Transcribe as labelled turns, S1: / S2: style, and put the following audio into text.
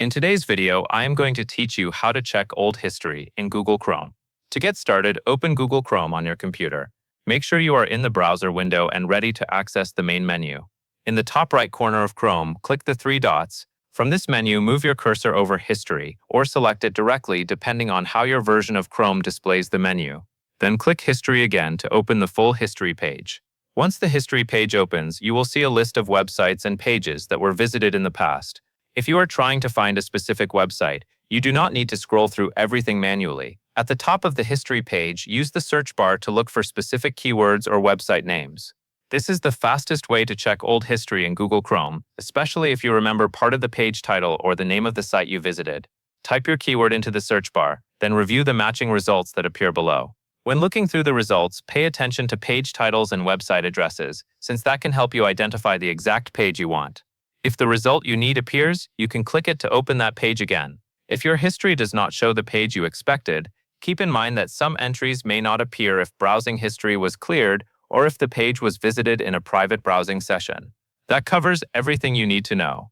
S1: In today's video, I am going to teach you how to check old history in Google Chrome. To get started, open Google Chrome on your computer. Make sure you are in the browser window and ready to access the main menu. In the top right corner of Chrome, click the three dots. From this menu, move your cursor over History, or select it directly depending on how your version of Chrome displays the menu. Then click History again to open the full history page. Once the history page opens, you will see a list of websites and pages that were visited in the past. If you are trying to find a specific website, you do not need to scroll through everything manually. At the top of the history page, use the search bar to look for specific keywords or website names. This is the fastest way to check old history in Google Chrome, especially if you remember part of the page title or the name of the site you visited. Type your keyword into the search bar, then review the matching results that appear below. When looking through the results, pay attention to page titles and website addresses, since that can help you identify the exact page you want. If the result you need appears, you can click it to open that page again. If your history does not show the page you expected, keep in mind that some entries may not appear if browsing history was cleared or if the page was visited in a private browsing session. That covers everything you need to know.